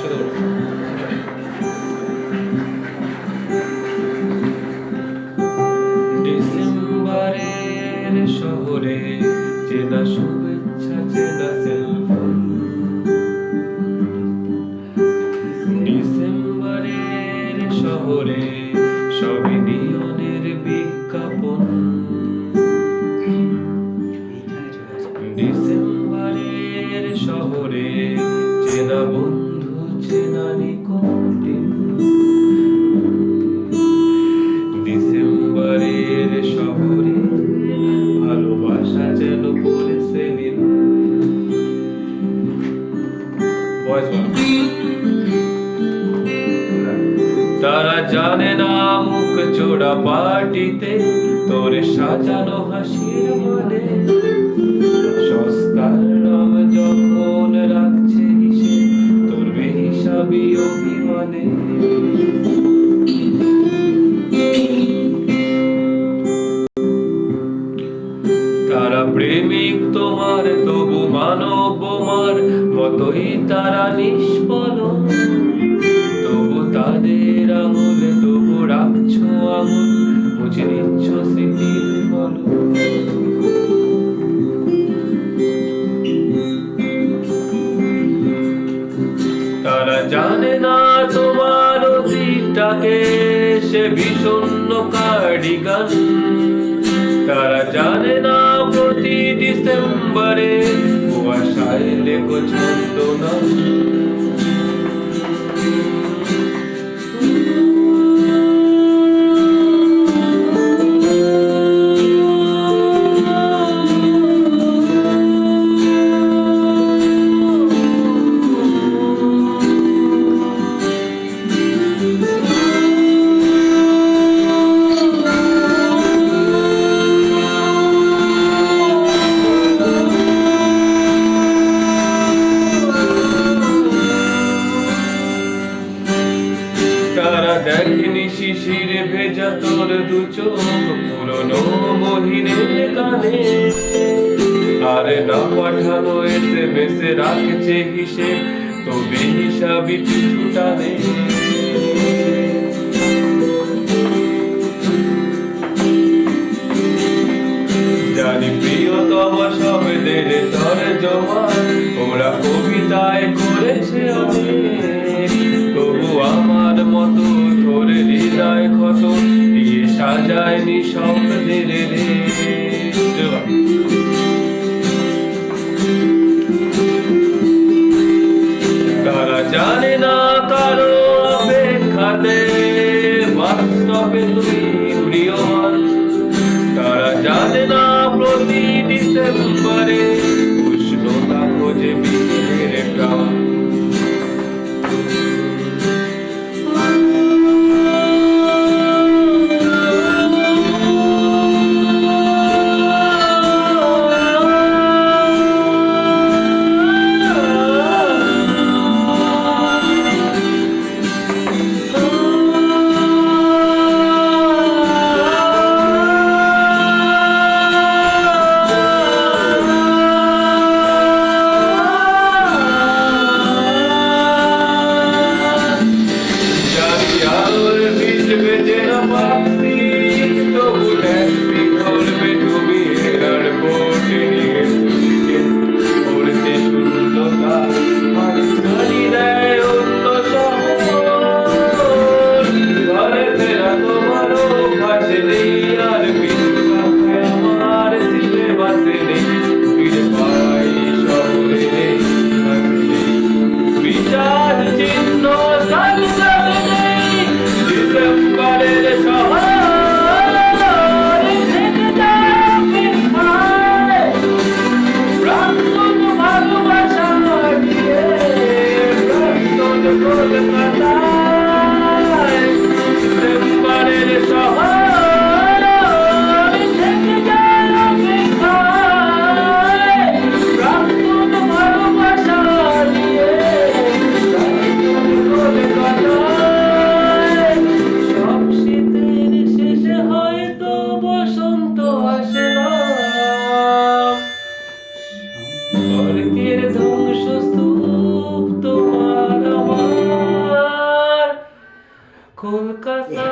একসাথে বলো। ডিসেম্বরের শহরে চেনা শুভেচ্ছা, চেনা সেলফোন। ডিসেম্বরের শহরে সবই নিয়নের বিজ্ঞাপন। ডিসেম্বরের শহরে চেনা বন্ধু, চেনা নিকটিন। ডিসেম্বরের শহরে ভালোবাসা যেন পড়েছে দিন। তারা জানে না মুখ চোরা পার্টিতে তোর সাজানো হাসির মানে। সস্তার রং যখন রাখছে হিসেব তোর বেহিসাবি অভিমানে। তারা প্রেমিক তোমার, তবু মানব বোমার মতোই তারা নিষ্ফলন। তবু তাদের আঙুলে তবু রাখছো আঙুল, মুছে নিচ্ছ স্মৃতির ফলন। তারা জানে না তোমার অতীতটাকে সে বিষণ্ণ কার্ডিগান। তারা জানে না প্রতি ডিসেম্বরে কুয়াশায় লেখো ছন্দনা। তারা দেখেনি শিশির ভেজা তোর দু চোখ পুরনো মহিনের কানে। আরে না পাঠানো SMS রাখছে হিসেব তো বেহিসাবি পিছু টানে। জানি প্রিয়তমা শব্দের তর্জমা ওরা কবিতায় করেছে অনেক। তবু আমার মতো তোর হৃদয় ক্ষত দিয়ে সাজায়নি স্বপ্নের রেশ। তারা জানে না কারো অপেক্ষাতে বাস্তবে তুই প্রিয়মান। তারা জানে না প্রতি ডিসেম্বরে উষ্ণতা খোঁজে বিকেলের প্রাণ। স্বর্গের ধ্বংসস্তূপ তোমার আমার। কলকাতা